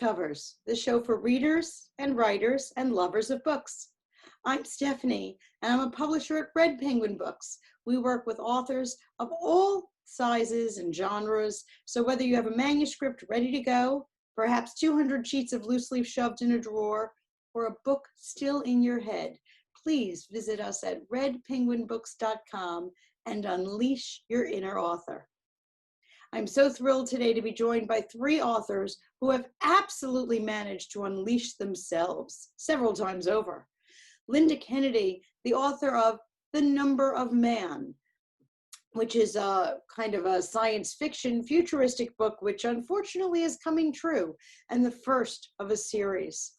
Covers, the show for readers and writers and lovers of books. I'm Stephanie, and I'm a publisher at Red Penguin Books. We work with authors of all sizes and genres, so whether you have a manuscript ready to go, perhaps 200 sheets of loose leaf shoved in a drawer, or a book still in your head, please visit us at redpenguinbooks.com and unleash your inner author. I'm so thrilled today to be joined by three authors who have absolutely managed to unleash themselves several times over. Linda Kennedy, the author of The Number of Man, which is a kind of a science fiction futuristic book, which unfortunately is coming true, and the first of a series.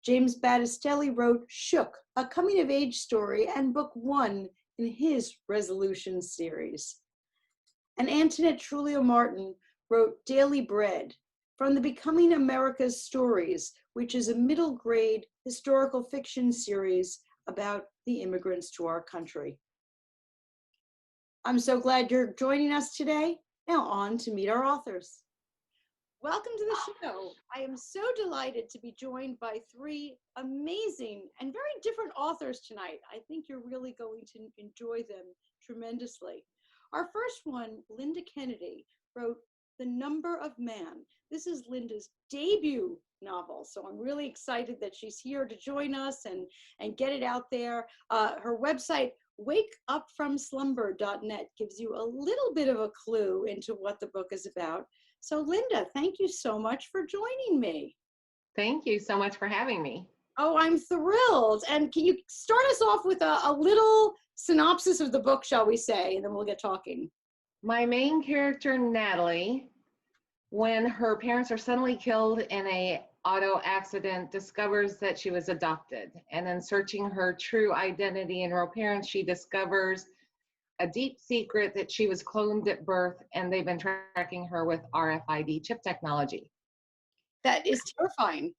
James Battestelli wrote Shook, a coming-of-age story, and book one in his Resolution series. And Antoinette Truglio-Martin wrote Daily Bread, from the Becoming America's Stories, which is a middle grade historical fiction series about the immigrants to our country. I'm so glad you're joining us today. Now on to meet our authors. Welcome to the show. I am so delighted to be joined by three amazing and very different authors tonight. I think you're really going to enjoy them tremendously. Our first one, Linda Kennedy, wrote The Number of Man. This is Linda's debut novel, so I'm really excited that she's here to join us and get it out there. Her website, wakeupfromslumber.net, gives you a little bit of a clue into what the book is about. So Linda, thank you so much for joining me. Thank you so much for having me. Oh, I'm thrilled. And can you start us off with a little synopsis of the book, shall we say, and then we'll get talking. My main character, Natalie, when her parents are suddenly killed in an auto accident, discovers that she was adopted. And in searching her true identity and her parents, she discovers a deep secret that she was cloned at birth, and they've been tracking her with RFID chip technology. That is terrifying.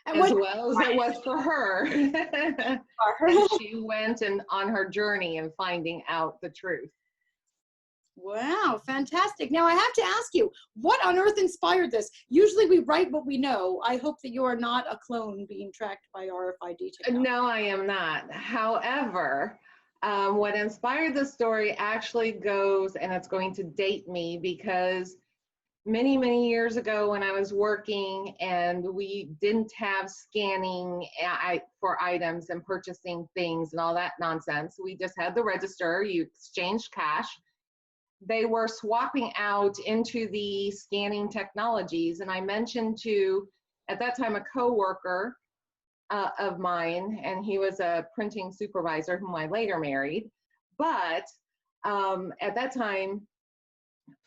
As well as it was for her. And she went on her journey in finding out the truth. Wow, fantastic. Now I have to ask you, what on earth inspired this? Usually we write what we know. I hope that you are not a clone being tracked by RFID technology. No, I am not. However, what inspired the story actually goes, and it's going to date me because many, many years ago when I was working and we didn't have scanning for items and purchasing things and all that nonsense. We just had the register, you exchanged cash. They were swapping out into the scanning technologies. And I mentioned to, at that time, a coworker of mine, and he was a printing supervisor whom I later married. But at that time,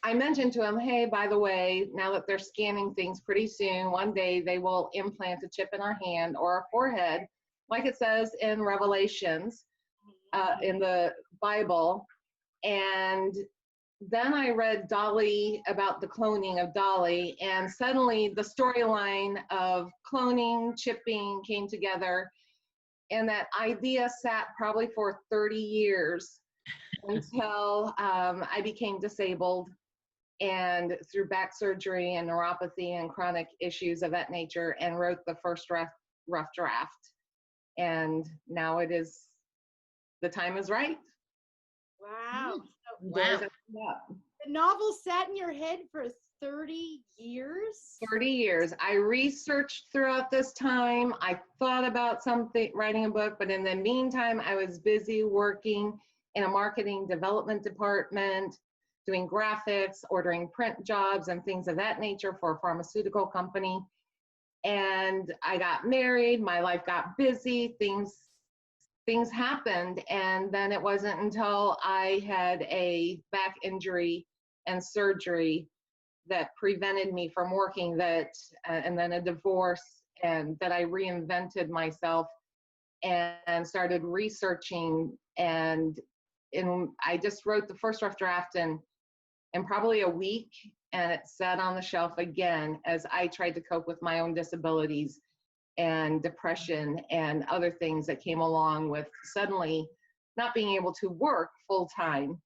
I mentioned to him, hey, by the way, now that they're scanning things pretty soon, one day they will implant a chip in our hand or our forehead, like it says in Revelations, in the Bible. And then I read Dolly, about the cloning of Dolly, and suddenly the storyline of cloning, chipping came together, and that idea sat probably for 30 years until I became disabled, and through back surgery and neuropathy and chronic issues of that nature, and wrote the first rough draft. And now it is, the time is right. Wow. Wow. The novel sat in your head for 30 years? 30 years. I researched throughout this time. I thought about writing a book, but in the meantime, I was busy working in a marketing development department, doing graphics, ordering print jobs and things of that nature for a pharmaceutical company. And I got married, my life got busy, things happened. And then it wasn't until I had a back injury and surgery that prevented me from working, and then a divorce, and that I reinvented myself and started researching. And I just wrote the first rough draft in probably a week, and it sat on the shelf again as I tried to cope with my own disabilities and depression and other things that came along with suddenly not being able to work full time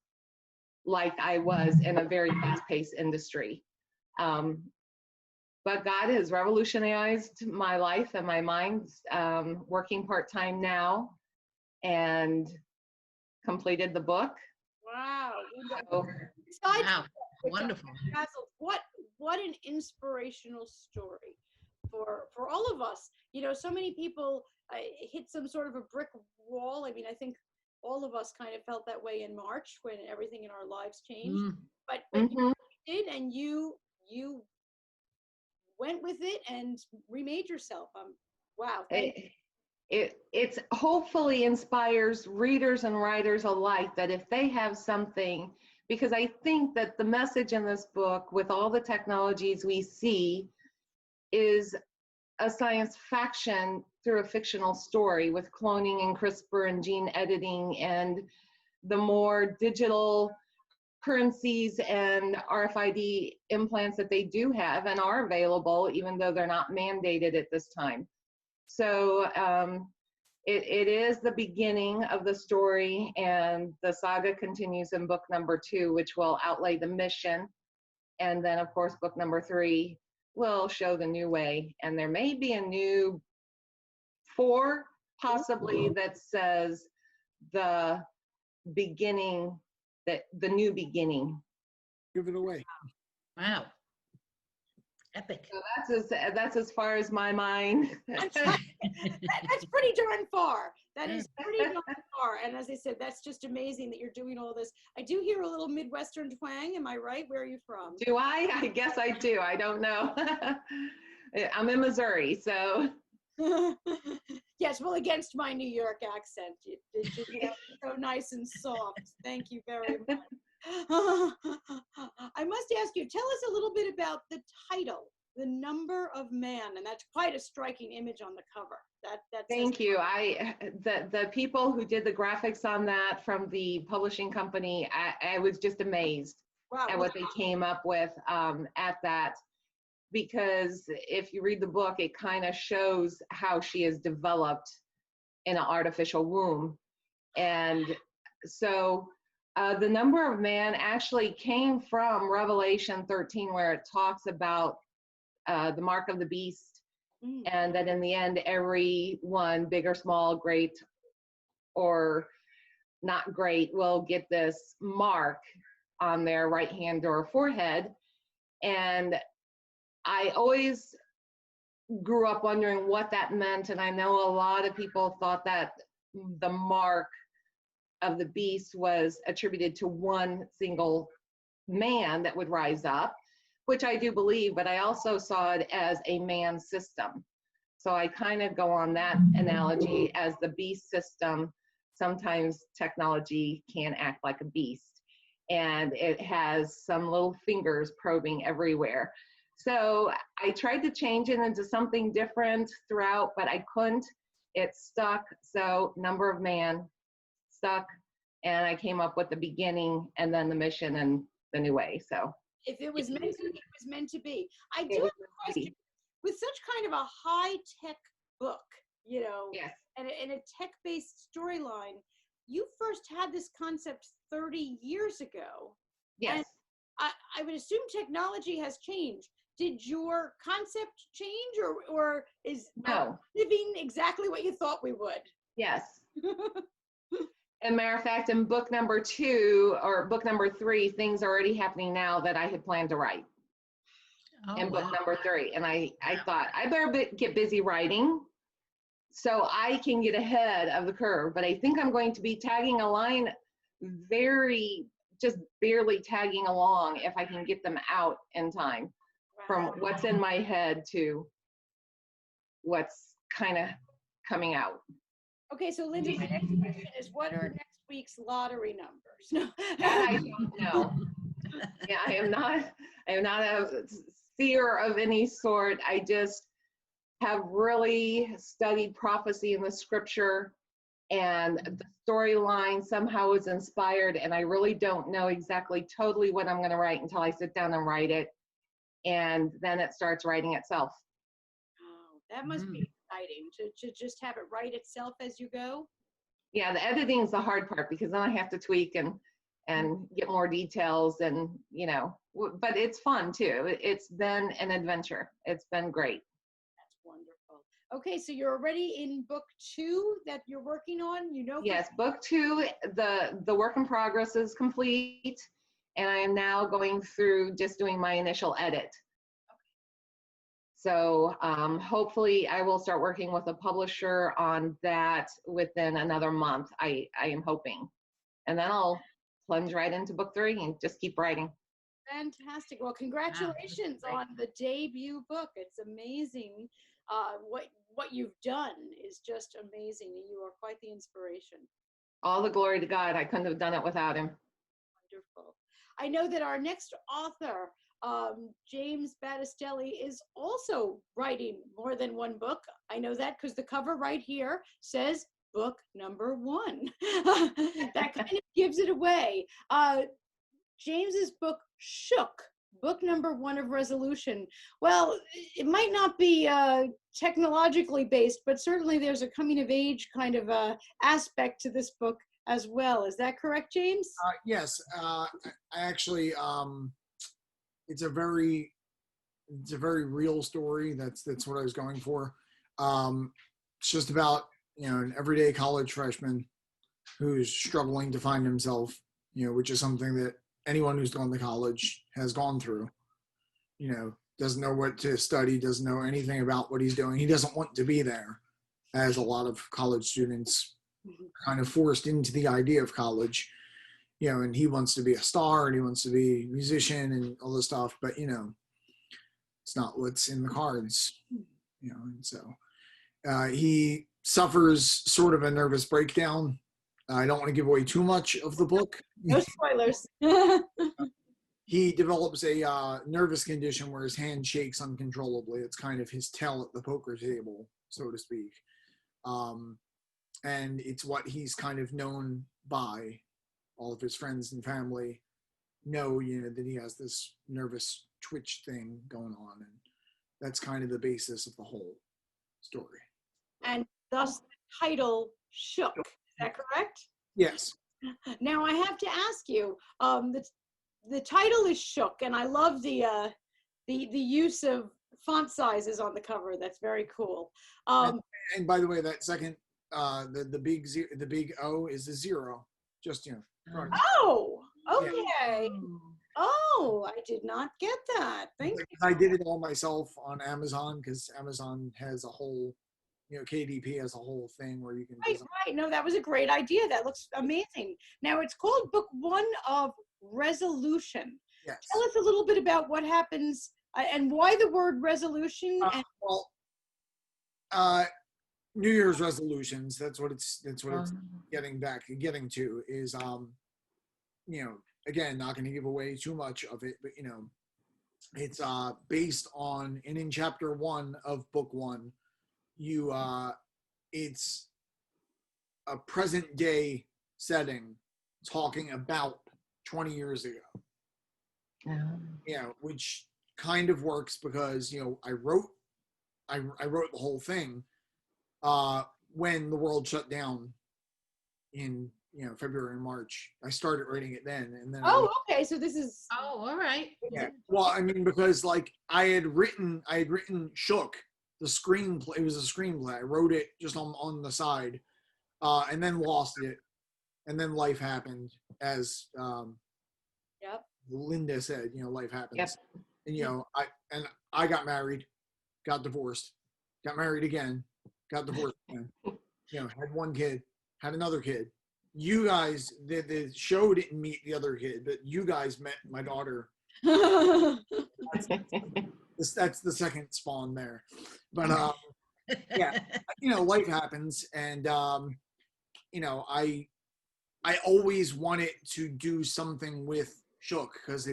like I was in a very fast-paced industry. But God has revolutionized my life and my mind, working part-time now, and completed the book. Wow. So, Besides, Wow, wonderful. Basil, what an inspirational story for all of us. You know, so many people hit some sort of a brick wall. I mean, I think all of us kind of felt that way in March when everything in our lives changed. Mm. But mhm. you did, and you went with it and remade yourself. Wow. Thank you. It's hopefully inspires readers and writers alike that if they have something, because I think that the message in this book, with all the technologies we see, is a science fiction through a fictional story with cloning and CRISPR and gene editing and the more digital currencies and RFID implants that they do have and are available, even though they're not mandated at this time. So it is the beginning of the story, and the saga continues in book number 2, which will outlay the mission. And then, of course, book number 3 will show the new way. And there may be a new 4, possibly, that says the beginning, the new beginning. Give it away. Wow. Epic. So that's as far as my mind. That's pretty darn far. That is pretty darn far. And as I said, that's just amazing that you're doing all this. I do hear a little Midwestern twang. Am I right? Where are you from? Do I? I guess I do. I don't know. I'm in Missouri, so. Yes, well, against my New York accent, you so nice and soft. Thank you very much. I must ask you, tell us a little bit about the title, The Number of Man, and that's quite a striking image on the cover. Thank you. The people who did the graphics on that from the publishing company, I was just amazed at what they came up with at that. Because if you read the book, it kind of shows how she is developed in an artificial womb. And so the number of man actually came from Revelation 13, where it talks about the mark of the beast, and that in the end, everyone, big or small, great or not great, will get this mark on their right hand or forehead. And I always grew up wondering what that meant, and I know a lot of people thought that the mark of the beast was attributed to one single man that would rise up, which I do believe, but I also saw it as a man system. So I kind of go on that analogy as the beast system. Sometimes technology can act like a beast, and it has some little fingers probing everywhere. So I tried to change it into something different throughout, but I couldn't. It stuck. So number of man stuck, and I came up with the beginning and then the mission and the new way. So if it was meant to be, it was meant to be. I do have a question. With such kind of a high-tech book, you know, yes, and a tech-based storyline, you first had this concept 30 years ago. yes. And I would assume technology has changed. Did your concept change, or is No. living exactly what you thought we would? Yes. As a matter of fact, in book number 2 or book number 3, things are already happening now that I had planned to write. In book number 3. And I thought, I better get busy writing so I can get ahead of the curve. But I think I'm going to be tagging a line, just barely tagging along, if I can get them out in time. From what's in my head to what's kind of coming out. Okay, so Linda, my next question is, what are next week's lottery numbers? No. That I don't know. Yeah, I am not a seer of any sort. I just have really studied prophecy in the scripture, and the storyline somehow is inspired, and I really don't know exactly totally what I'm going to write until I sit down and write it. And then it starts writing itself. Oh, that must be exciting to just have it write itself as you go. Yeah, the editing is the hard part, because then I have to tweak and and get more details, and but it's fun too. It's been an adventure. It's been great. That's wonderful. Okay, so you're already in book 2 that you're working on, Yes, book 2, the work in progress is complete, and I am now going through just doing my initial edit. So hopefully I will start working with a publisher on that within another month. I am hoping, and then I'll plunge right into book 3 and just keep writing. Fantastic. Well, congratulations on the debut book. It's amazing. What you've done is just amazing, and you are quite the inspiration. All the glory to God. I couldn't have done it without him. Wonderful. I know that our next author, James Battestelli, is also writing more than one book. I know that because the cover right here says book number 1. That kind of gives it away. James's book, Shook, book number 1 of Resolution. Well, it might not be technologically based, but certainly there's a coming of age kind of aspect to this book as well. Is that correct, James? Yes. I actually, it's a very real story. That's what I was going for. It's just about an everyday college freshman who's struggling to find himself, which is something that anyone who's gone to college has gone through. Doesn't know what to study, doesn't know anything about what he's doing. He doesn't want to be there, as a lot of college students kind of forced into the idea of college. And he wants to be a star and he wants to be a musician and all this stuff, but it's not what's in the cards. And so he suffers sort of a nervous breakdown. I don't want to give away too much of the book. No spoilers. He develops a nervous condition where his hand shakes uncontrollably. It's kind of his tail at the poker table, so to speak. And it's what he's kind of known by. All of his friends and family know, that he has this nervous twitch thing going on. And that's kind of the basis of the whole story. And thus the title, Shook. Is that correct? Yes. Now I have to ask you, the title is Shook, and I love the use of font sizes on the cover. That's very cool. And by the way, that second, the big O is a 0. Just right. Oh, okay. Yeah. Oh, I did not get that. Thank you. I did it all myself on Amazon because Amazon has a whole, KDP has a whole thing where you can. Right. No, that was a great idea. That looks amazing. Now it's called Book 1 of Resolution. Yes. Tell us a little bit about what happens and why the word resolution. New Year's resolutions. That's what it's getting to is, again, not going to give away too much of it, but it's based on, and in chapter 1 of book 1, it's a present day setting talking about 20 years ago. Which kind of works because I wrote the whole thing when the world shut down in February and March. I started writing it then, and then. Oh, okay. So this is. Oh, all right. Yeah. Well, I mean, because I had written Shook, the screenplay. It was a screenplay. I wrote it just on the side, and then lost it, and then life happened, as Yep. Linda said. Life happens. Yep. And I got married, got divorced, got married again, got divorced again. Had one kid, had another kid. You guys, the show didn't meet the other kid, but you guys met my daughter. That's the second spawn there. But yeah, life happens, and I always wanted to do something with Shook because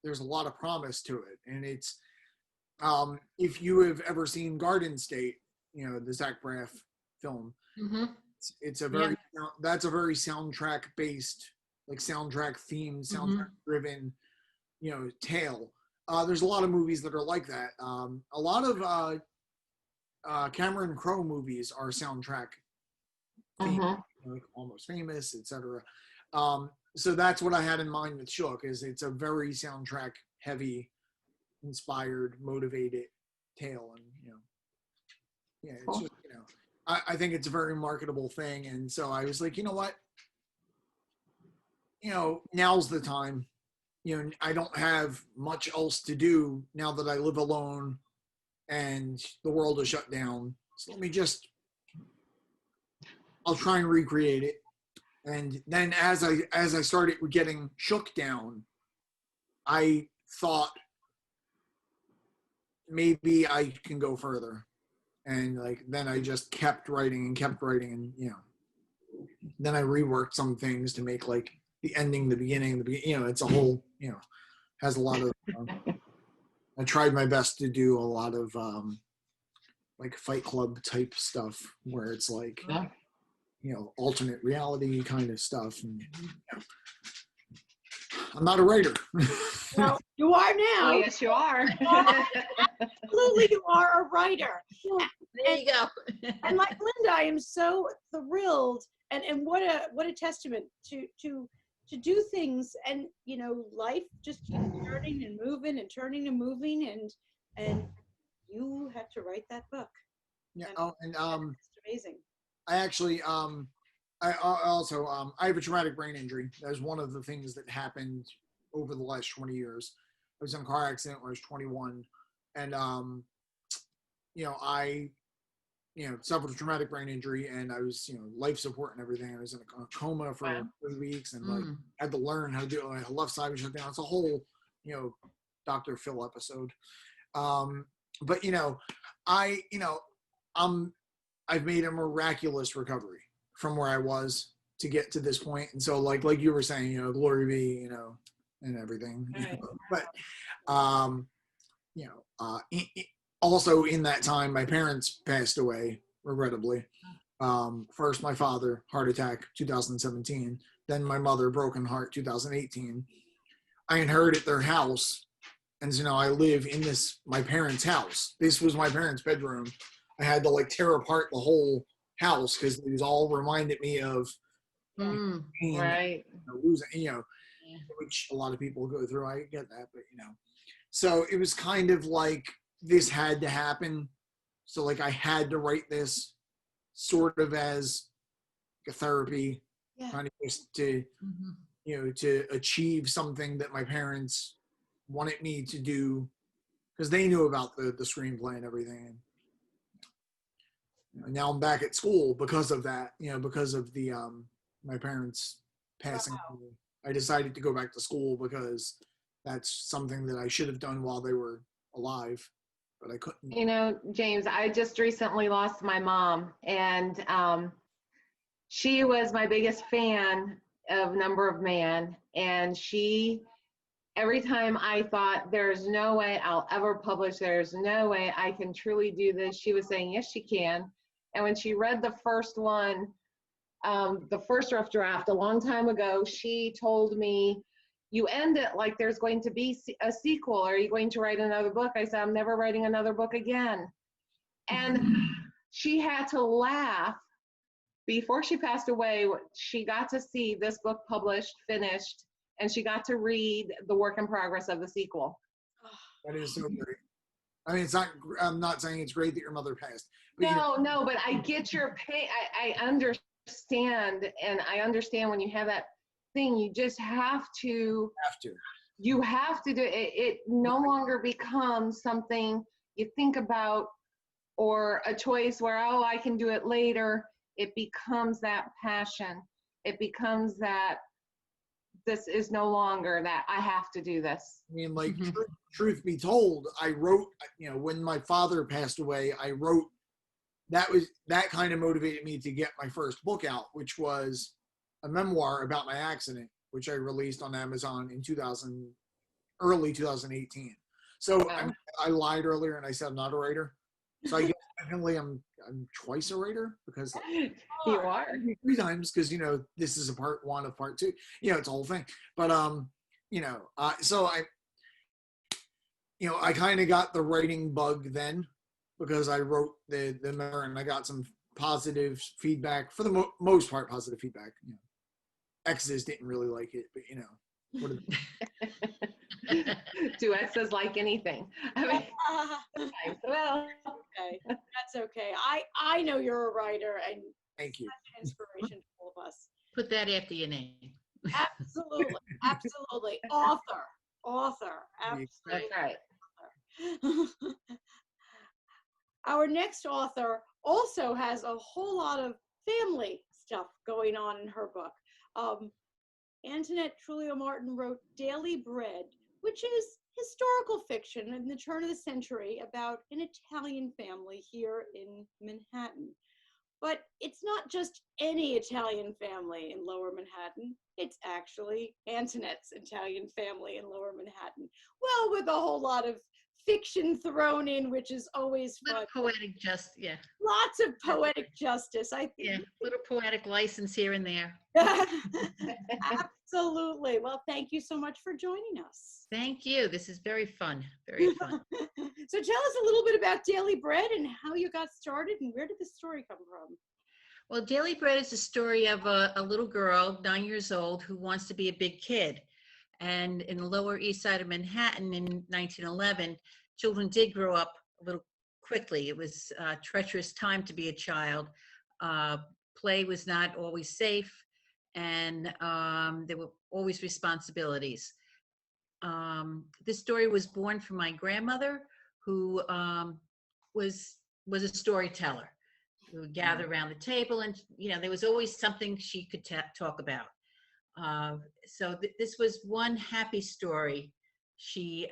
there's a lot of promise to it, and it's if you have ever seen Garden State, the Zach Braff film. Mm-hmm. It's a very that's a very soundtrack based, soundtrack themed, soundtrack driven, tale. There's a lot of movies that are like that. A lot of Cameron Crowe movies are soundtrack themed, like Almost Famous, etc. So that's what I had in mind with Shook, is it's a very soundtrack heavy, inspired, motivated tale. And, yeah, it's Cool. just, I think it's a very marketable thing. And so I was like, you know what? Now's the time. I don't have much else to do now that I live alone and the world is shut down. So I'll try and recreate it. And then as I started getting shook down, I thought maybe I can go further. And then I just kept writing and then I reworked some things to make the ending, the beginning, it's a whole, has a lot of, I tried my best to do a lot of Fight Club type stuff where it's Yeah. alternate reality kind of stuff. And I'm not a writer. Well, you are Oh, now. yes, you are. Absolutely, you are a writer. There you go. And like Linda, I am so thrilled, and what a testament to do things, and life just keeps turning and moving and turning and moving, and you had to write that book. Yeah. And it's amazing. I actually I also I have a traumatic brain injury. That was one of the things that happened over the last 20 years. I was in a car accident when I was 21, and I suffered a traumatic brain injury, and I was life support and everything. I was in a coma for Wow. 3 weeks, and had to learn how to do it. My left side was shut down. It's a whole Dr. Phil episode. But I've made a miraculous recovery from where I was to get to this point. And so like you were saying, glory be, and everything. Right. But also in that time, my parents passed away, regrettably. First my father, heart attack, 2017. Then my mother, broken heart, 2018. I inherited their house. And so now I live in my parents' house. This was my parents' bedroom. I had to tear apart the whole house because it was all reminded me of pain, Right. losing, which a lot of people go through. I get that, but so it was kind of like this had to happen. So I had to write this sort of as a therapy, kind of just to to achieve something that my parents wanted me to do, because they knew about the screenplay and everything. And now I'm back at school because of that, because of the my parents passing away. I decided to go back to school because that's something that I should have done while they were alive, but I couldn't. James, I just recently lost my mom, and she was my biggest fan of Number of Man, and every time I thought there's no way I'll ever publish, there's no way I can truly do this, she was saying, yes, she can. And when she read the first one, the first rough draft a long time ago, she told me, you end it like there's going to be a sequel. Are you going to write another book? I said, I'm never writing another book again. And she had to laugh. Before she passed away, she got to see this book published, finished, and she got to read the work in progress of the sequel. That is so great. I mean, I'm not saying it's great that your mother passed. But no, but I get your pain. I understand, and I understand when you have that thing, you just have to. You have to do it. It no longer becomes something you think about or a choice where, oh, I can do it later. It becomes that passion. It becomes that this is no longer that I have to do this. I mean, truth be told, I wrote, when my father passed away, I wrote, that kind of motivated me to get my first book out, which was a memoir about my accident, which I released on Amazon in early 2018. So I lied earlier and I said I'm not a writer. So I guess technically I'm twice a writer, because you are 3 times, because this is a part 1 of part 2. It's a whole thing. But so I kind of got the writing bug then, because I wrote the memoir and I got some positive feedback, for the most part, positive feedback. exes didn't really like it, but you know, what Do exes like anything? I mean, well, Okay, that's okay. I know you're a writer and thank you. such an inspiration to all of us. Put that after your name. Absolutely, absolutely. Author, that's absolutely. right. Our next author also has a whole lot of family stuff going on in her book. Antoinette Truglio-Martin wrote Daily Bread, which is historical fiction in the turn of the century about an Italian family here in Manhattan. But it's not just any Italian family in Lower Manhattan. It's actually Antoinette's Italian family in Lower Manhattan. Well, with a whole lot of fiction thrown in, which is always fun. Little poetic yeah. Lots of poetic justice, I think. Yeah, little poetic license here and there. Absolutely. Well, thank you so much for joining us. Thank you. This is very fun. Very fun. So tell us a little bit about Daily Bread and how you got started and where did the story come from? Well, Daily Bread is the story of a little girl, 9 years old, who wants to be a big kid. And in the Lower East Side of Manhattan in 1911, children did grow up a little quickly. It was a treacherous time to be a child. Play was not always safe, and there were always responsibilities. This story was born from my grandmother, who was a storyteller. We would gather around the table, and there was always something she could talk about. So this was one happy story she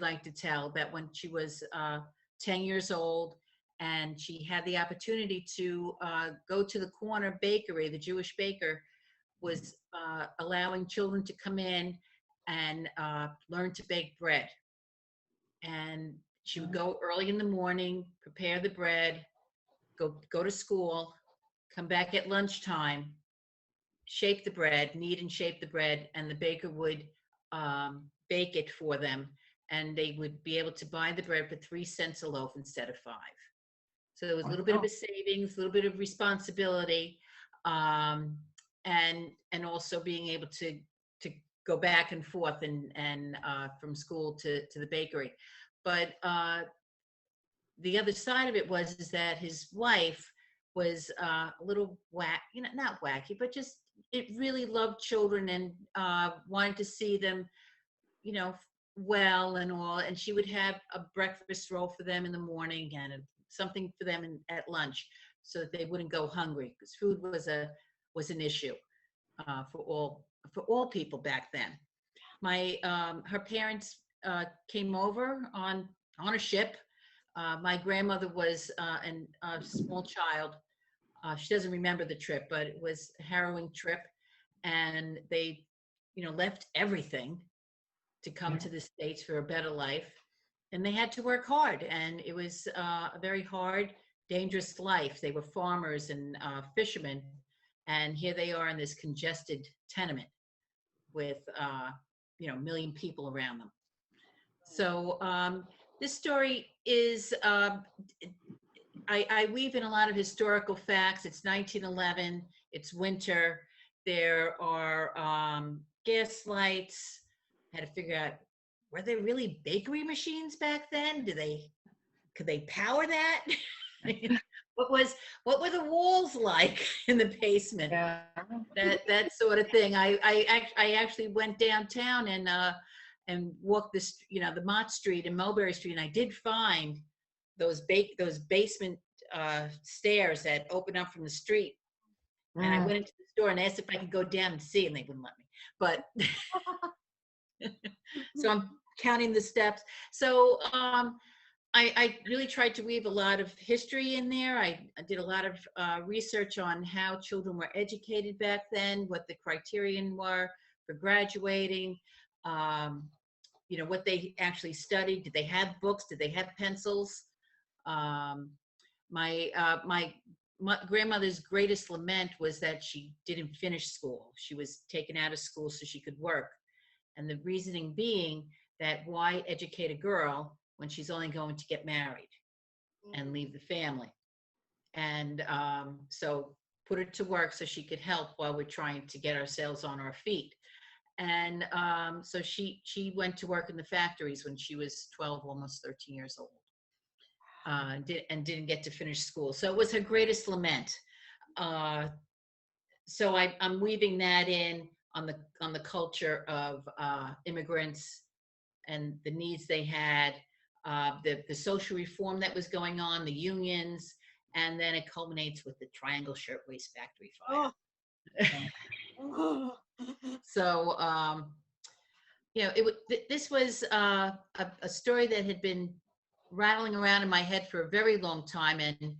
liked to tell about when she was 10 years old, and she had the opportunity to go to the corner bakery. The Jewish baker was allowing children to come in and learn to bake bread. And she would go early in the morning, prepare the bread, go to school, come back at lunchtime, shape the bread, knead and shape the bread, and the baker would bake it for them, and they would be able to buy the bread for 3 cents a loaf instead of 5. So there was a little bit of a savings, a little bit of responsibility, and also being able to go back and forth and from school to the bakery. But the other side of it was that his wife was a little not wacky, but just it really loved children and wanted to see them, well and all. And she would have a breakfast roll for them in the morning and something for them at lunch, so that they wouldn't go hungry, because food was an issue for all people back then. Her parents came over on a ship. My grandmother was a small child. She doesn't remember the trip, but it was a harrowing trip. And they, left everything to come to the States for a better life. And they had to work hard. And it was a very hard, dangerous life. They were farmers and fishermen. And here they are in this congested tenement with, a million people around them. So this story is, I weave in a lot of historical facts. It's 1911, it's winter. There are gas lights. I had to figure out, were there really bakery machines back then? Could they power that? What were the walls like in the basement? Yeah. That sort of thing. I actually went downtown and walked the Mott Street and Mulberry Street, and I did find those basement stairs that open up from the street. And I went into the store and asked if I could go down and see, and they wouldn't let me. But so I'm counting the steps. So I really tried to weave a lot of history in there. I did a lot of research on how children were educated back then, what the criterion were for graduating, what they actually studied. Did they have books? Did they have pencils? My grandmother's greatest lament was that she didn't finish school. She was taken out of school so she could work. And the reasoning being that why educate a girl when she's only going to get married and leave the family? And so put her to work so she could help while we're trying to get ourselves on our feet. And so she went to work in the factories when she was 12, almost 13 years old, didn't get to finish school. So it was her greatest lament. So I'm weaving that in on the culture of immigrants and the needs they had, the social reform that was going on, the unions, and then it culminates with the Triangle Shirtwaist Factory fire. Oh. So, this was a story that had been rattling around in my head for a very long time, and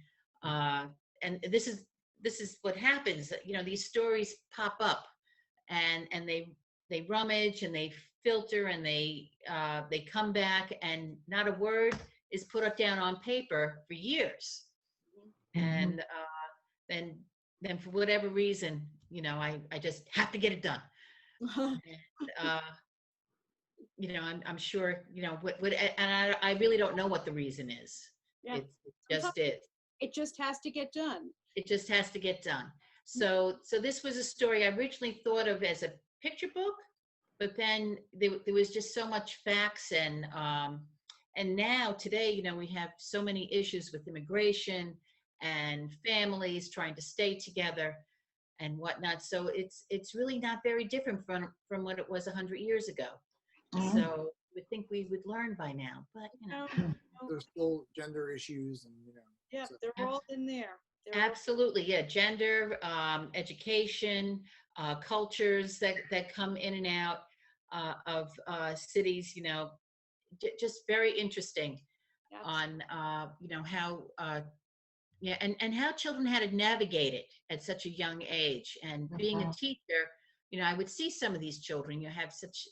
this is what happens. These stories pop up, and they rummage and they filter and they come back, and not a word is put down on paper for years. And then for whatever reason, I just have to get it done. And, I'm sure, and I really don't know what the reason is. Yeah. It just is. It just has to get done. It just has to get done. So this was a story I originally thought of as a picture book, but then there was just so much facts, and now today, we have so many issues with immigration and families trying to stay together and whatnot. So it's really not very different from what it was 100 years ago. So you would think we would learn by now, but there's still gender issues, and Yeah, so. they're all in there. Absolutely, yeah. Gender, education, cultures that come in and out of cities. Just very interesting on how and how children had to navigate it at such a young age. And being a teacher, I would see some of these children. You have such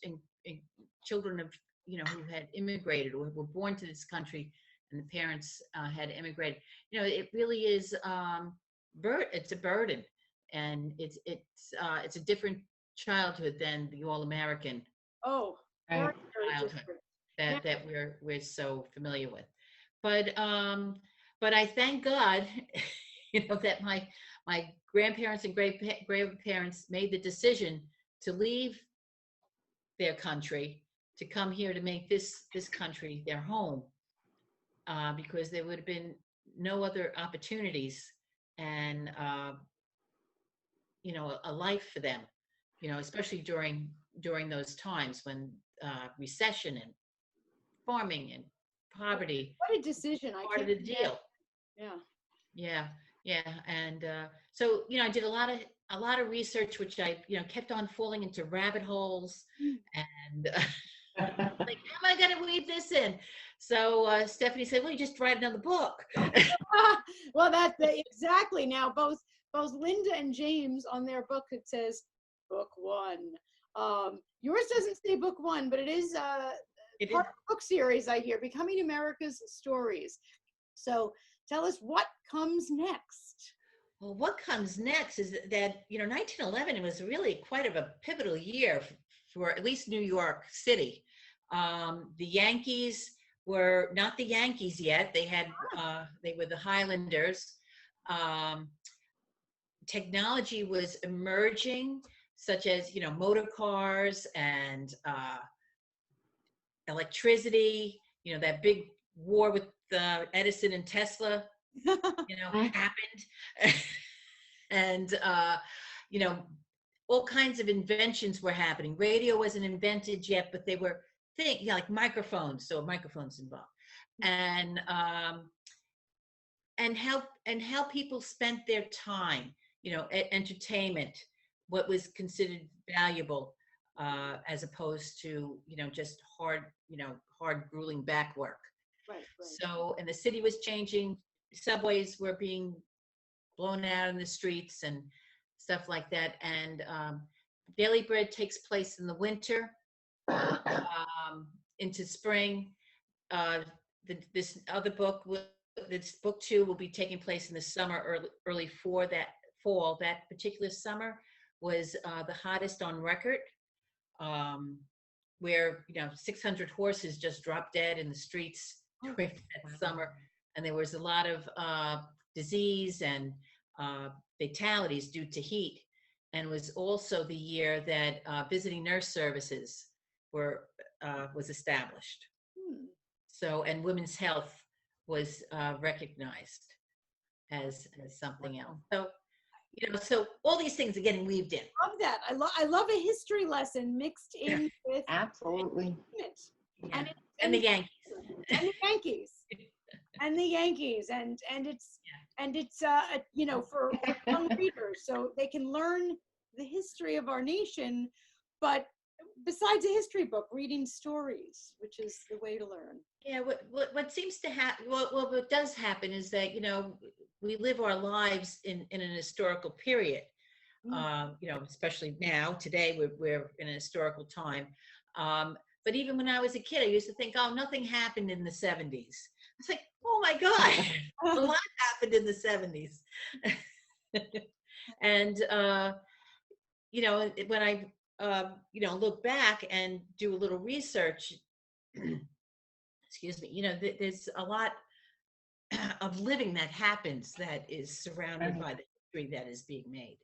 children of who had immigrated or were born to this country, and the parents had immigrated. It really is it's a burden, and it's a different childhood than the all-American childhood that we're so familiar with. But I thank God, that my grandparents and grandparents made the decision to leave their country to come here to make this country their home, because there would have been no other opportunities and a life for them, especially during those times when recession and farming and poverty. What a decision! Part of the deal. Yeah. And so I did a lot of research, which I kept on falling into rabbit holes, and like, how am I going to weave this in? So Stephanie said, well, you just write another book. Well, that's exactly. Now both Linda and James, on their book, it says book one. Yours doesn't say book one, but it is part of the book series, I hear, Becoming America's Stories. So tell us what comes next. Well, what comes next is that 1911 was really quite of a pivotal year for at least New York City. The Yankees were not the Yankees yet. They were the Highlanders. Technology was emerging, such as motor cars and electricity. That big war with Edison and Tesla happened. And all kinds of inventions were happening. Radio wasn't invented yet, but they were like microphones. So microphones involved, and how people spent their time, entertainment, what was considered valuable, as opposed to just hard grueling back work. Right. So, and the city was changing. Subways were being blown out in the streets and stuff like that. And Daily Bread takes place in the winter, into spring. This other book, this book 2, will be taking place in the summer, early fall. That particular summer was the hottest on record, where 600 horses just dropped dead in the streets during that summer, and there was a lot of disease and fatalities due to heat, and was also the year that visiting nurse services was established. So, and women's health was recognized as something else. So, so all these things are getting weaved in. Love that. I love a history lesson mixed in with Absolutely. it. Yeah. And, And the Yankees. And the Yankees. And the Yankees. And it's for young readers, so they can learn the history of our nation, but besides a history book, reading stories, which is the way to learn. Yeah, what seems to happen, what does happen is that, we live our lives in an historical period. Especially now, today, we're in a historical time. But even when I was a kid, I used to think, oh, nothing happened in the 70s. It's like, oh my God, a lot happened in the 70s. And, when I, look back and do a little research, excuse me, there's a lot of living that happens that is surrounded by the history that is being made.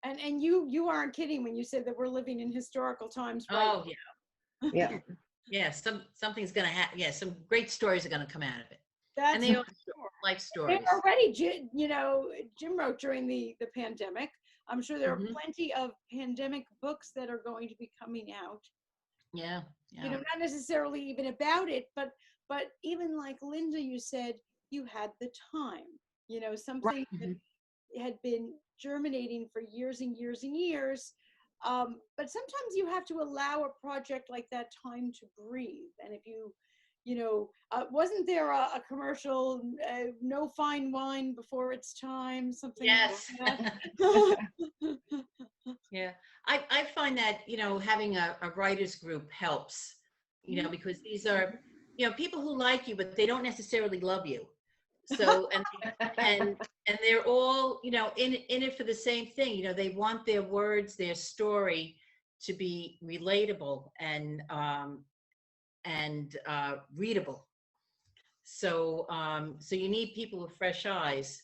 And you aren't kidding when you said that we're living in historical times, right? Oh yeah. Yeah. Yeah, something's gonna happen. Yeah, some great stories are gonna come out of it. That's And they are life stories. They're already, Jim wrote during the pandemic. I'm sure there are plenty of pandemic books that are going to be coming out. Yeah. Not necessarily even about it, but even like Linda, you said you had the time, something that had been germinating for years and years and years. But sometimes you have to allow a project like that time to breathe. And if wasn't there a commercial, no fine wine before it's time, something Yes. like that? Yeah. I find that, having a writers group helps, because these are, people who like you, but they don't necessarily love you. So, and they're all, in it for the same thing. They want their words, their story to be relatable and readable. So, so you need people with fresh eyes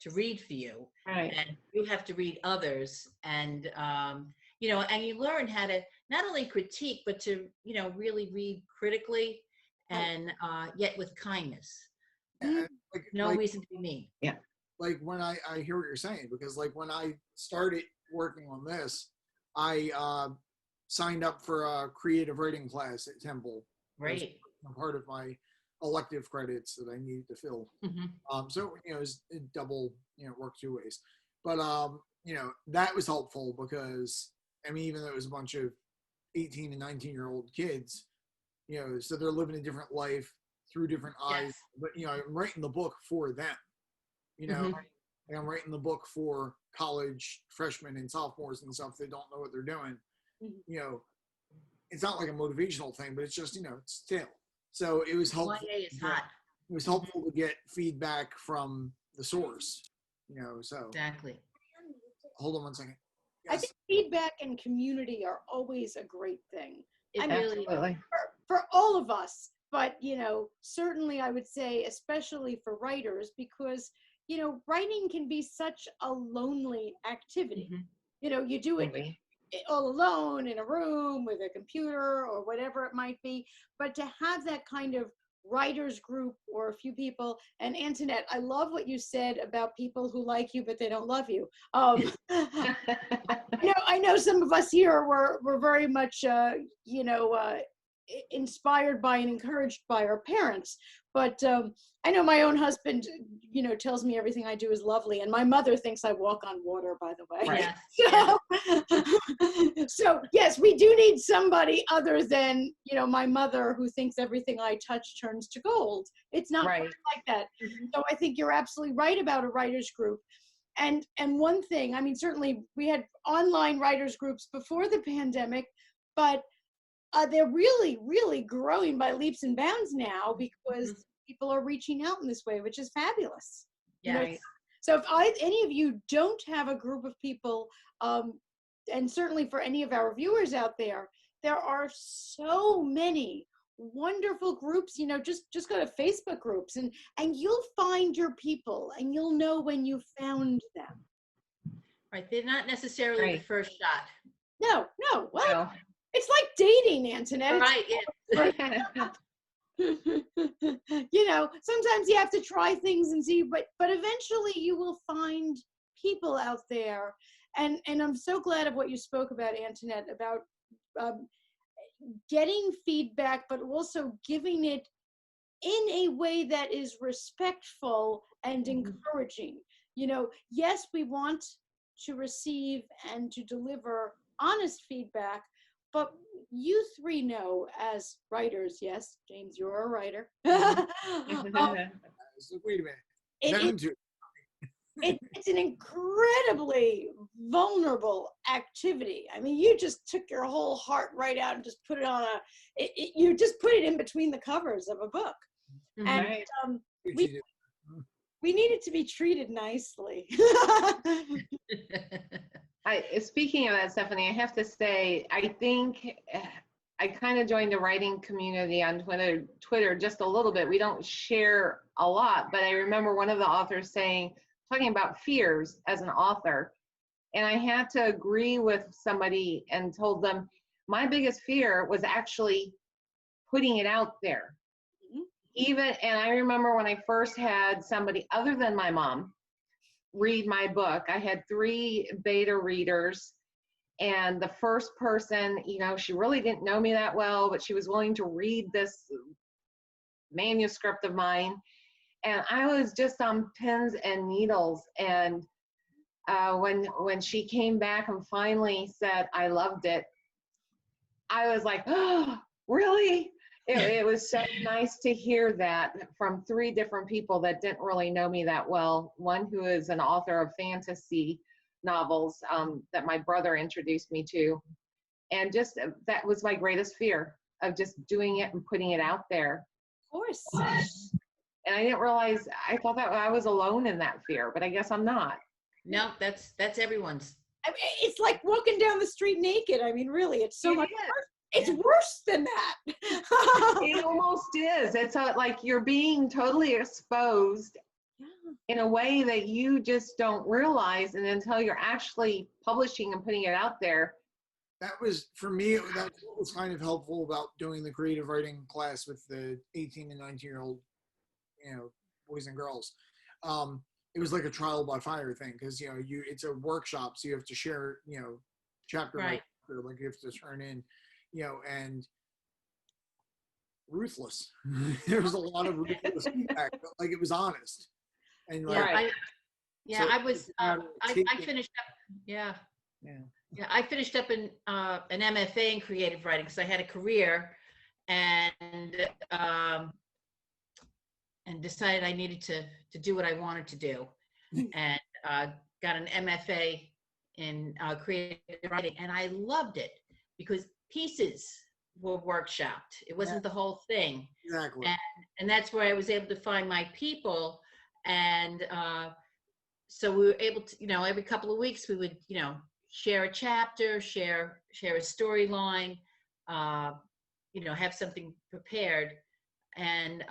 to read for you, Right. and you have to read others, and and you learn how to not only critique, but to really read critically, and yet with kindness. No reason to be mean. Yeah. Like when I hear what you're saying, because like when I started working on this, I signed up for a creative writing class at Temple. Right. Part of my elective credits that I needed to fill. So it's double, work two ways. But that was helpful because even though it was a bunch of 18 and 19-year-old kids, so they're living a different life through different eyes. But I'm writing the book for them. I'm writing the book for college freshmen and sophomores and stuff that don't know what they're doing. It's not like a motivational thing, but it's just it's tale. So it was helpful. YA is hot. It was helpful to get feedback from the source. So Exactly. hold on one second. I think feedback and community are always a great thing. Absolutely. For all of us, but certainly I would say especially for writers, because writing can be such a lonely activity. You do it all alone in a room with a computer or whatever it might be, but to have that kind of writers group or a few people. And Antoinette, I love what you said about people who like you but they don't love you. I know some of us here were very much inspired by and encouraged by our parents, but I know my own husband tells me everything I do is lovely, and my mother thinks I walk on water, by the way. Right. So yes, we do need somebody other than my mother, who thinks everything I touch turns to gold. It's not quite like that. So I think you're absolutely right about a writers group. And one thing, certainly we had online writers groups before the pandemic, but they're really, really growing by leaps and bounds now because people are reaching out in this way, which is fabulous. So if any of you don't have a group of people, and certainly for any of our viewers out there, there are so many wonderful groups. Just go to Facebook groups and you'll find your people, and you'll know when you found them. Right. They're not necessarily the Right. first shot. No, no. Well, No. it's like dating, Antoinette. Right. Yeah. You know, sometimes you have to try things and see, but eventually you will find people out there. And I'm so glad of what you spoke about, Antoinette, about um, getting feedback, but also giving it in a way that is respectful and encouraging. You know, yes, we want to receive and to deliver honest feedback, but you three know as writers, yes, James, you're a writer. So wait a minute. it, Them it, two. it's an incredibly vulnerable activity. I mean, you just took your whole heart right out and just put it on you just put it in between the covers of a book. And Right. we needed to be treated nicely. Speaking of that, Stephanie, I have to say, I think I kind of joined the writing community on Twitter just a little bit. We don't share a lot, but I remember one of the authors talking about fears as an author. And I had to agree with somebody and told them my biggest fear was actually putting it out there. And I remember when I first had somebody other than my mom read my book, I had 3 beta readers. And the first person, you know, she really didn't know me that well, but she was willing to read this manuscript of mine. And I was just on pins and needles. And when she came back and finally said, I loved it, I was like, oh, really? It was so nice to hear that from 3 different people that didn't really know me that well. One who is an author of fantasy novels that my brother introduced me to. And just that was my greatest fear, of just doing it and putting it out there. Of course. And I didn't realize, I thought that I was alone in that fear, but I guess I'm not. No, that's everyone's. I mean, it's like walking down the street naked. I mean, really, it's so much worse. It's worse than that. It almost is. It's like you're being totally exposed in a way that you just don't realize, and until you're actually publishing and putting it out there. That was, for me, that was kind of helpful about doing the creative writing class with the 18 and 19-year-old, you know, boys and girls. It was like a trial by fire thing, because, you know, it's a workshop, so you have to share, you know, chapter by chapter, like you have to turn in, you know, and ruthless. There was a lot of ruthless feedback, but like it was honest. And like, I finished up. Yeah. I finished up in an MFA in creative writing because I had a career, and decided I needed to do what I wanted to do, and got an MFA in creative writing, and I loved it because pieces were workshopped. It wasn't the whole thing. Exactly. And that's where I was able to find my people, and so we were able to, you know, every couple of weeks we would, you know, share a chapter, share a storyline, you know, have something prepared, and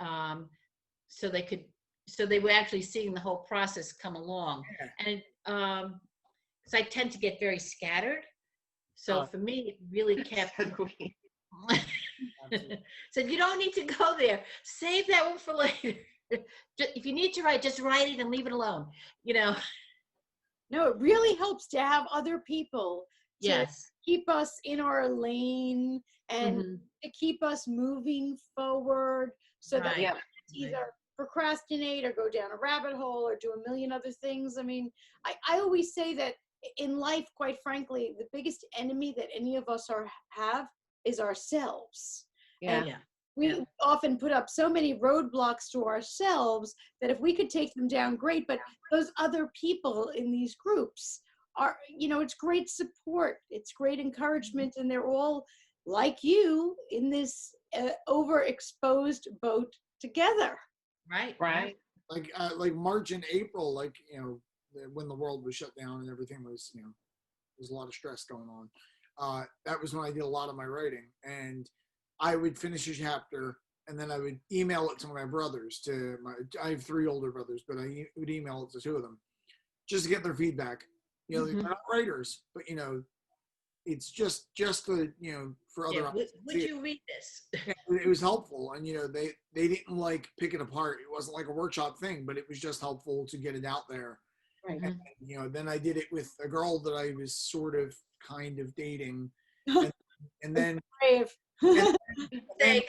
so they were actually seeing the whole process come along. And because I tend to get very scattered, so for me it really kept said, you don't need to go there, save that one for later. If you need to write, just write it and leave it alone, you know. No, it really helps to have other people to keep us in our lane and to keep us moving forward, so that we can either procrastinate or go down a rabbit hole or do a million other things. I mean, I always say that in life, quite frankly, the biggest enemy that any of us have is ourselves. We often put up so many roadblocks to ourselves that if we could take them down, great. But those other people in these groups are, you know, it's great support. It's great encouragement. And they're all like you in this overexposed boat together. Right. Like March and April, like, you know, when the world was shut down and everything was, you know, there's a lot of stress going on. That was when I did a lot of my writing, and I would finish a chapter and then I would email it to my brothers. I have 3 older brothers, but I would email it to 2 of them just to get their feedback. You know, they're not writers, but it's just the for other. Yeah, would you read this? It was helpful, and they didn't like pick it apart. It wasn't like a workshop thing, but it was just helpful to get it out there. Right. And, then I did it with a girl that I was sort of kind of dating, and then Brave. and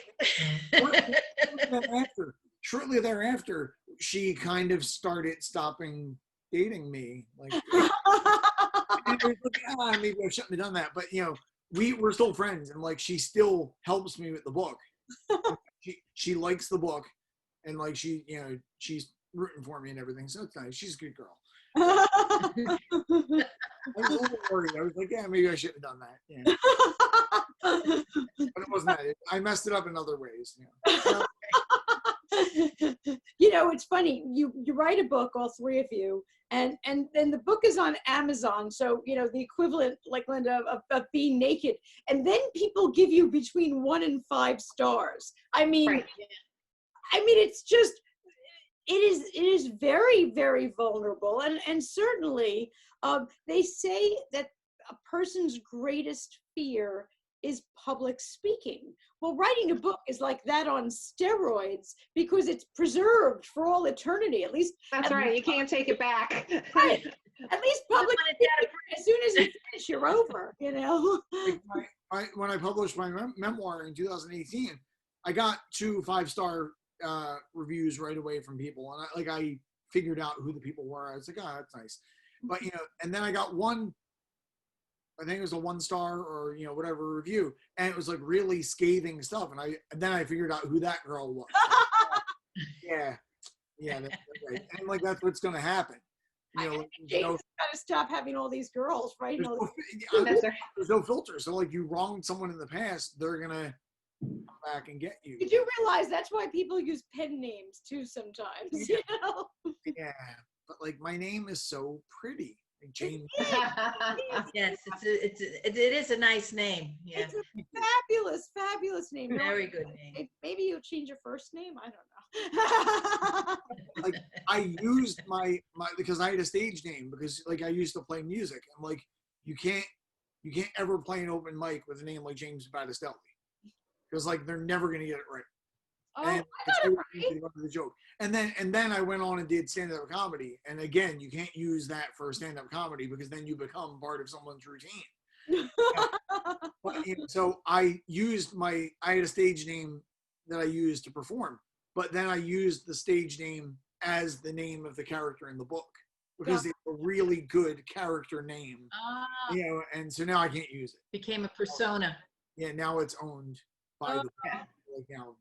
shortly thereafter, she kind of started stopping dating me. Like, maybe I shouldn't have done that, but we're still friends, and like she still helps me with the book. She likes the book, and like she's rooting for me and everything. So it's nice. She's a good girl. I was a little worried. I was like, yeah, maybe I shouldn't have done that. Yeah. But it wasn't that. I messed it up in other ways. It's funny. You write a book, all three of you, and then the book is on Amazon. So the equivalent, like Linda, of being naked, and then people give you between 1 and 5 stars. I mean, Right. It's just. It is very, very vulnerable, and certainly they say that a person's greatest fear is public speaking. Well, writing a book is like that on steroids because it's preserved for all eternity. At least That's right. You can't take it back. Right. At least public speaking, as soon as you finish, you're over. When I published my memoir in 2018, I got 2 5-star reviews right away from people, and I figured out who the people were. I was like, oh, that's nice. But and then I got one, I think it was a 1-star or whatever review, and it was like really scathing stuff, and then I figured out who that girl was. yeah, that's right. And like that's what's gonna happen. James got to stop having all these girls, right? There's no filter. So like you wronged someone in the past, they're gonna come back and get you. Did you realize that's why people use pen names too sometimes? Yeah, but like my name is so pretty, like James. Yes, it is a nice name. Yeah, it's a fabulous name. Very good name. Maybe you'll change your first name. I don't know. Like I used my because I had a stage name because like I used to play music. I'm like you can't ever play an open mic with a name like James Battestelli. Because like they're never gonna get it right. Oh, and I got it right. The joke. And then I went on and did stand-up comedy. And again, you can't use that for stand-up comedy because then you become part of someone's routine. But, so I had a stage name that I used to perform, but then I used the stage name as the name of the character in the book because it's a really good character name. And so now I can't use it. Became a persona. Yeah, now it's owned by the now.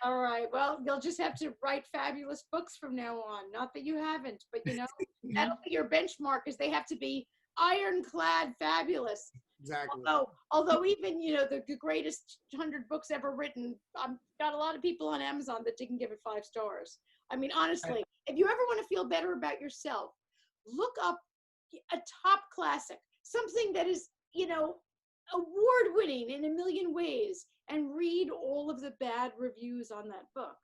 All right. Well, you'll just have to write fabulous books from now on. Not that you haven't, but that'll be your benchmark, is they have to be ironclad fabulous. Exactly. Although even the greatest 100 books ever written, I've got a lot of people on Amazon that didn't give it 5 stars. I mean, honestly, if you ever want to feel better about yourself, look up a top classic, something that is award-winning in a million ways, and read all of the bad reviews on that book.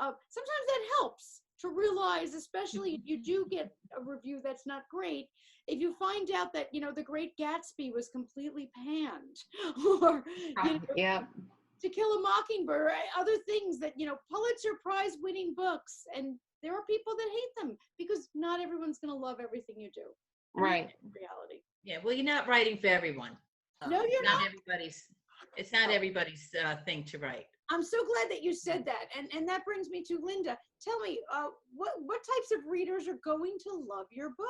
Sometimes that helps to realize, especially if you do get a review that's not great, if you find out that The Great Gatsby was completely panned, or To Kill a Mockingbird, other things that Pulitzer Prize winning books, and there are people that hate them because not everyone's going to love everything you do. Right. Reality. Yeah. Well, you're not writing for everyone. No, you're not. It's not everybody's thing to write. I'm so glad that you said that, and that brings me to Linda. Tell me, what types of readers are going to love your book?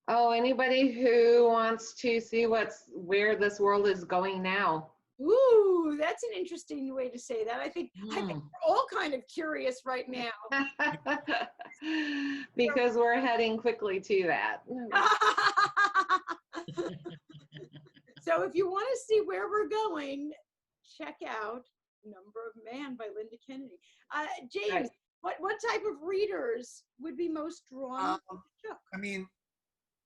Oh, anybody who wants to see where this world is going now. Ooh, that's an interesting way to say that. I think we're all kind of curious right now. Because we're heading quickly to that. So if you want to see where we're going, check out Number of Man by Linda Kennedy. James, what type of readers would be most drawn to the book? I mean,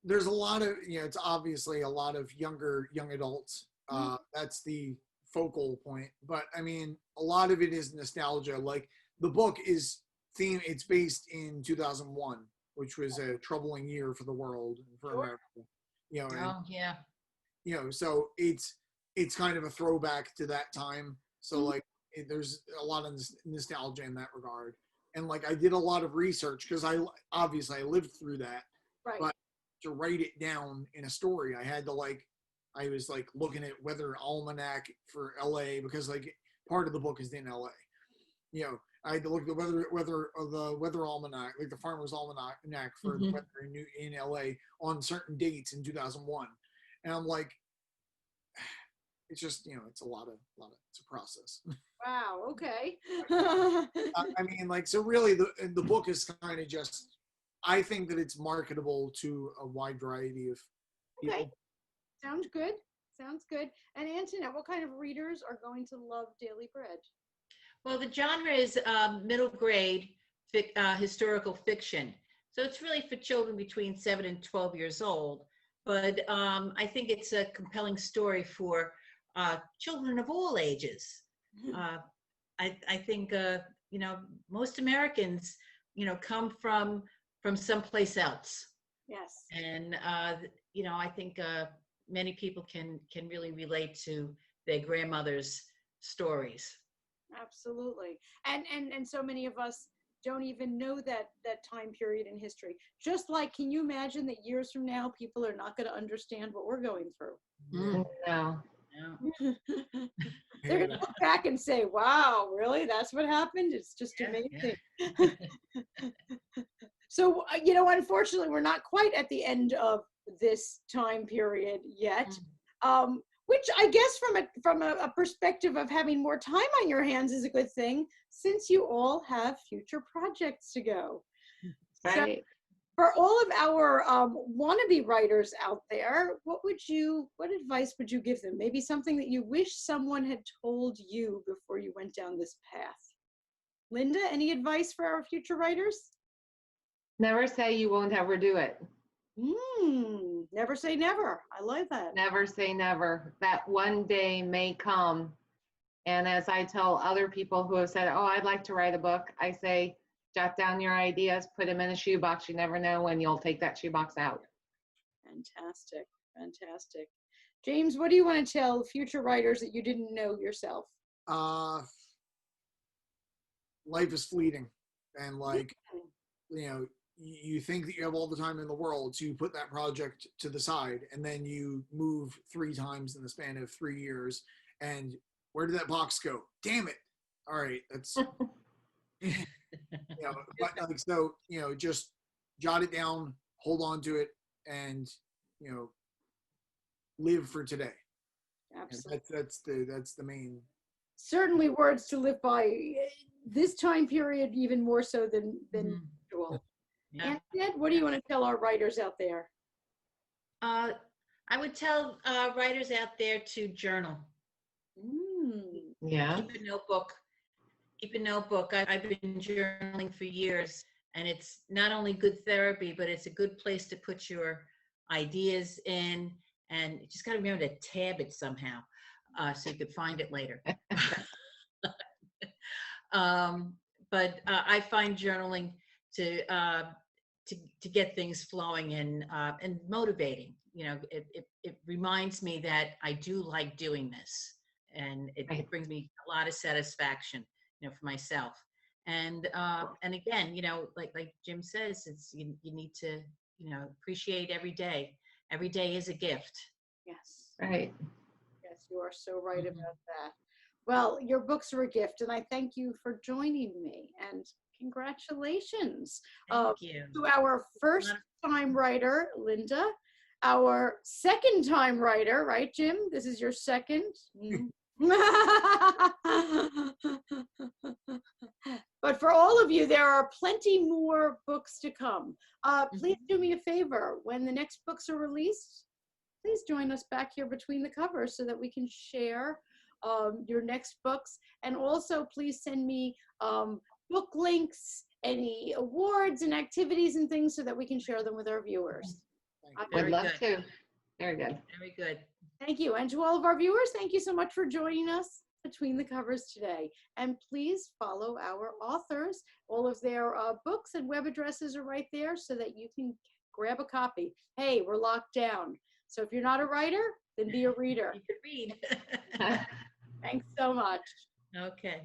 there's a lot of, it's obviously a lot of young adults. That's the focal point. But I mean, a lot of it is nostalgia. Like the book it's based in 2001. which was a troubling year for the world and for Sure. America. You know, and Oh, yeah. so it's kind of a throwback to that time. So Mhm. like there's a lot of nostalgia in that regard. And like I did a lot of research because I lived through that. Right. But to write it down in a story, I had to I was like looking at Weather Almanac for LA because like part of the book is in LA. You know, I had to look at the weather almanac, like the Farmer's Almanac for the Mhm. weather in LA on certain dates in 2001, and I'm like, it's just it's it's a process. Wow. Okay. I mean, like, so really, the book is kind of just. I think that it's marketable to a wide variety of people. Okay. Sounds good. Sounds good. And Antoinette, what kind of readers are going to love Daily Bread? Well, the genre is middle grade historical fiction. So it's really for children between 7 and 12 years old. But I think it's a compelling story for children of all ages. I think, most Americans, come from someplace else. Yes. And, I think many people can really relate to their grandmother's stories. Absolutely. And so many of us don't even know that time period in history. Just like, can you imagine that years from now, people are not going to understand what we're going through? Mm. No. Yeah. They're going to look back and say, wow, really? That's what happened? It's just Yeah, amazing. So, unfortunately, we're not quite at the end of this time period yet. Which I guess from a perspective of having more time on your hands is a good thing, since you all have future projects to go. Right. So for all of our wannabe writers out there, what advice would you give them? Maybe something that you wish someone had told you before you went down this path. Linda, any advice for our future writers? Never say you won't ever do it. Never say never. I like that. Never say never. That one day may come. And as I tell other people who have said, oh, I'd like to write a book, I say, jot down your ideas, put them in a shoebox. You never know when you'll take that shoebox out. Fantastic. Fantastic. James, what do you want to tell future writers that you didn't know yourself? Life is fleeting. And like, you think that you have all the time in the world, so you put that project to the side, and then you move 3 times in the span of 3 years. And where did that box go? Damn it! All right, that's but like, so just jot it down, hold on to it, and live for today. Absolutely. That's the main. Certainly, words to live by. This time period, even more so than usual. Yeah. Antoinette, what do you want to tell our writers out there? I would tell writers out there to journal. Yeah. Keep a notebook. Keep a notebook. I've been journaling for years, and it's not only good therapy, but it's a good place to put your ideas in, and you just got to remember to tab it somehow so you could find it later. But I find journaling to get things flowing and motivating. It reminds me that I do like doing this, and it brings me a lot of satisfaction, for myself. And again, like Jim says, it's you need to appreciate every day. Every day is a gift. Yes. Right. Yes, you are so right about that. Well, your books are a gift, and I thank you for joining me. And congratulations Thank you. to our first-time writer, Linda, our second-time writer, right, Jim? This is your second. But for all of you, there are plenty more books to come. Please do me a favor. When the next books are released, please join us back here between the covers so that we can share your next books. And also, please send me book links, any awards and activities and things so that we can share them with our viewers. Would Very love good. to. Very good. Very good. Thank you. And to all of our viewers, thank you so much for joining us. Between the Covers today. And please follow our authors. All of their books and web addresses are right there so that you can grab a copy. Hey, we're locked down. So if you're not a writer, then be a reader. You could read. Thanks so much. Okay.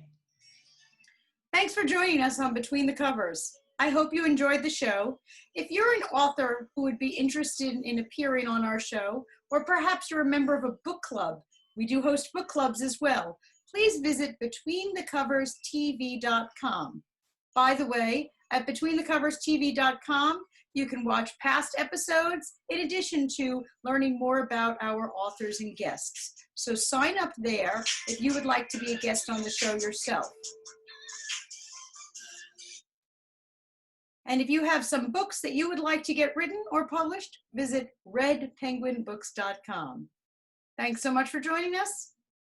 Thanks for joining us on Between the Covers. I hope you enjoyed the show. If you're an author who would be interested in appearing on our show, or perhaps you're a member of a book club, we do host book clubs as well, please visit betweenthecoverstv.com. By the way, at betweenthecoverstv.com, you can watch past episodes in addition to learning more about our authors and guests. So sign up there if you would like to be a guest on the show yourself. And if you have some books that you would like to get written or published, visit redpenguinbooks.com. Thanks so much for joining us.